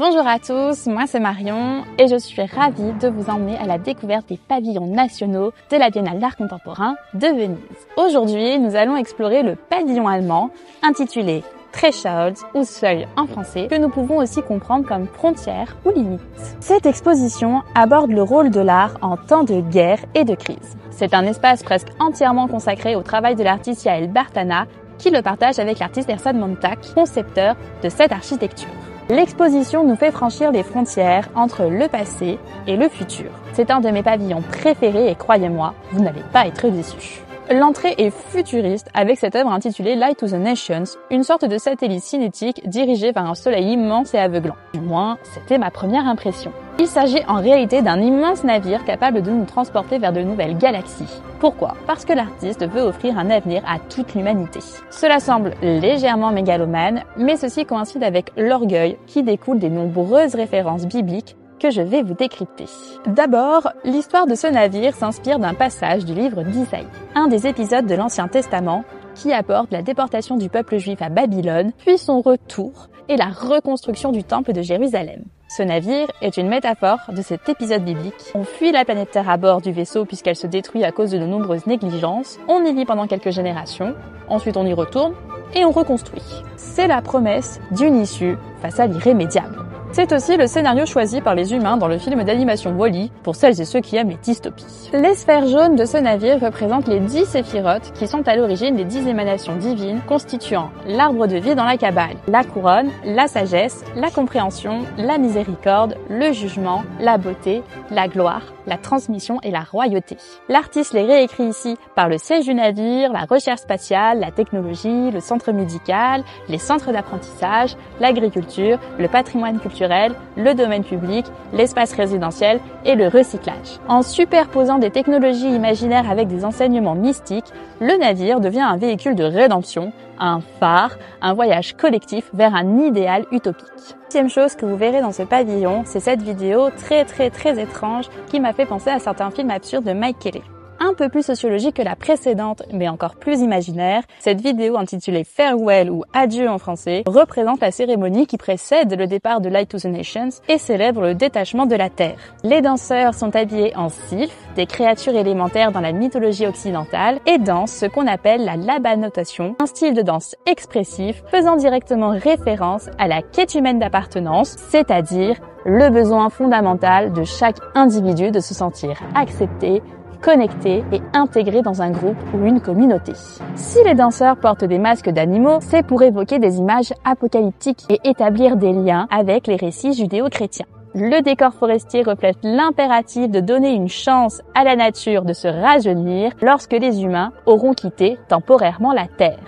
Bonjour à tous, moi c'est Marion et je suis ravie de vous emmener à la découverte des pavillons nationaux de la Biennale d'art contemporain de Venise. Aujourd'hui, nous allons explorer le pavillon allemand intitulé Threshold ou Seuil en français, que nous pouvons aussi comprendre comme frontière ou limite. Cette exposition aborde le rôle de l'art en temps de guerre et de crise. C'est un espace presque entièrement consacré au travail de l'artiste Yael Bartana, qui le partage avec l'artiste Ersan Montag, concepteur de cette architecture. L'exposition nous fait franchir les frontières entre le passé et le futur. C'est un de mes pavillons préférés et croyez-moi, vous n'allez pas être déçus. L'entrée est futuriste avec cette œuvre intitulée Light to the Nations, une sorte de satellite cinétique dirigé vers un soleil immense et aveuglant. Du moins, c'était ma première impression. Il s'agit en réalité d'un immense navire capable de nous transporter vers de nouvelles galaxies. Pourquoi ? Parce que l'artiste veut offrir un avenir à toute l'humanité. Cela semble légèrement mégalomane, mais ceci coïncide avec l'orgueil qui découle des nombreuses références bibliques que je vais vous décrypter. D'abord, l'histoire de ce navire s'inspire d'un passage du livre d'Isaïe, un des épisodes de l'Ancien Testament qui apporte la déportation du peuple juif à Babylone, puis son retour et la reconstruction du temple de Jérusalem. Ce navire est une métaphore de cet épisode biblique. On fuit la planète Terre à bord du vaisseau puisqu'elle se détruit à cause de nombreuses négligences, on y vit pendant quelques générations, ensuite on y retourne et on reconstruit. C'est la promesse d'une issue face à l'irrémédiable. C'est aussi le scénario choisi par les humains dans le film d'animation Wall-E pour celles et ceux qui aiment les dystopies. Les sphères jaunes de ce navire représentent les 10 séphirotes qui sont à l'origine des 10 émanations divines constituant l'arbre de vie dans la Kabbale, la couronne, la sagesse, la compréhension, la miséricorde, le jugement, la beauté, la gloire, la transmission et la royauté. L'artiste les réécrit ici par le siège du navire, la recherche spatiale, la technologie, le centre médical, les centres d'apprentissage, l'agriculture, le patrimoine culturel, le domaine public, l'espace résidentiel et le recyclage. En superposant des technologies imaginaires avec des enseignements mystiques, le navire devient un véhicule de rédemption, un phare, un voyage collectif vers un idéal utopique. Deuxième chose que vous verrez dans ce pavillon, c'est cette vidéo très étrange qui m'a fait penser à certains films absurdes de Mike Kelley. Un peu plus sociologique que la précédente, mais encore plus imaginaire, cette vidéo intitulée Farewell ou Adieu en français représente la cérémonie qui précède le départ de Light to the Nations et célèbre le détachement de la Terre. Les danseurs sont habillés en sylphes, des créatures élémentaires dans la mythologie occidentale, et dansent ce qu'on appelle la labanotation, un style de danse expressif faisant directement référence à la quête humaine d'appartenance, c'est-à-dire le besoin fondamental de chaque individu de se sentir accepté, connectés et intégrés dans un groupe ou une communauté. Si les danseurs portent des masques d'animaux, c'est pour évoquer des images apocalyptiques et établir des liens avec les récits judéo-chrétiens. Le décor forestier reflète l'impératif de donner une chance à la nature de se rajeunir lorsque les humains auront quitté temporairement la Terre.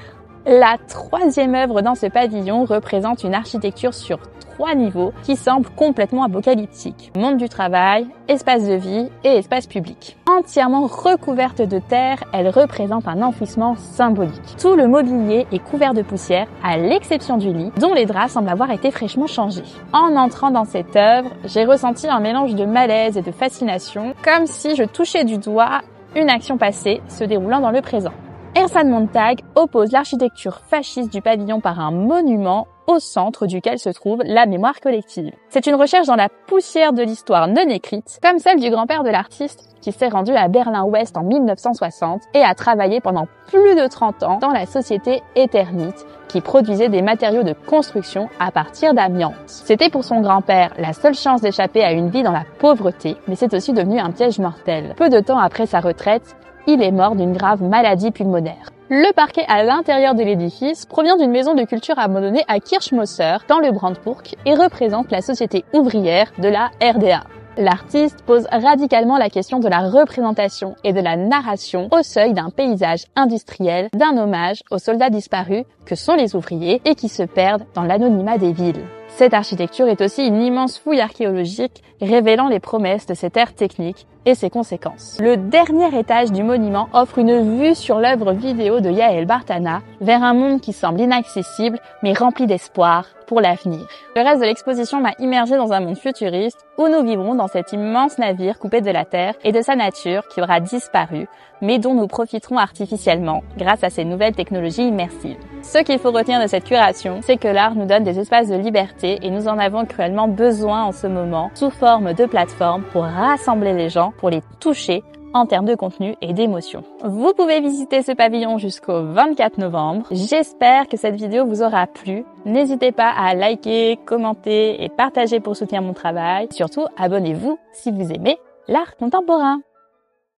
La troisième œuvre dans ce pavillon représente une architecture sur 3 niveaux qui semble complètement apocalyptique. Monde du travail, espace de vie et espace public. Entièrement recouverte de terre, elle représente un enfouissement symbolique. Tout le mobilier est couvert de poussière, à l'exception du lit, dont les draps semblent avoir été fraîchement changés. En entrant dans cette œuvre, j'ai ressenti un mélange de malaise et de fascination, comme si je touchais du doigt une action passée se déroulant dans le présent. Ersan Montag oppose l'architecture fasciste du pavillon par un monument au centre duquel se trouve la mémoire collective. C'est une recherche dans la poussière de l'histoire non écrite, comme celle du grand-père de l'artiste qui s'est rendu à Berlin-Ouest en 1960 et a travaillé pendant plus de 30 ans dans la société Eternit, qui produisait des matériaux de construction à partir d'amiante. C'était pour son grand-père la seule chance d'échapper à une vie dans la pauvreté, mais c'est aussi devenu un piège mortel. Peu de temps après sa retraite, il est mort d'une grave maladie pulmonaire. Le parquet à l'intérieur de l'édifice provient d'une maison de culture abandonnée à Kirchmosser, dans le Brandenburg, et représente la société ouvrière de la RDA. L'artiste pose radicalement la question de la représentation et de la narration au seuil d'un paysage industriel, d'un hommage aux soldats disparus que sont les ouvriers et qui se perdent dans l'anonymat des villes. Cette architecture est aussi une immense fouille archéologique révélant les promesses de cette ère technique et ses conséquences. Le dernier étage du monument offre une vue sur l'œuvre vidéo de Yael Bartana vers un monde qui semble inaccessible mais rempli d'espoir pour l'avenir. Le reste de l'exposition m'a immergée dans un monde futuriste où nous vivrons dans cet immense navire coupé de la Terre et de sa nature qui aura disparu, mais dont nous profiterons artificiellement grâce à ces nouvelles technologies immersives. Ce qu'il faut retenir de cette curation, c'est que l'art nous donne des espaces de liberté et nous en avons cruellement besoin en ce moment, sous forme de plateforme pour rassembler les gens, pour les toucher en termes de contenu et d'émotion. Vous pouvez visiter ce pavillon jusqu'au 24 novembre. J'espère que cette vidéo vous aura plu. N'hésitez pas à liker, commenter et partager pour soutenir mon travail. Surtout, abonnez-vous si vous aimez l'art contemporain.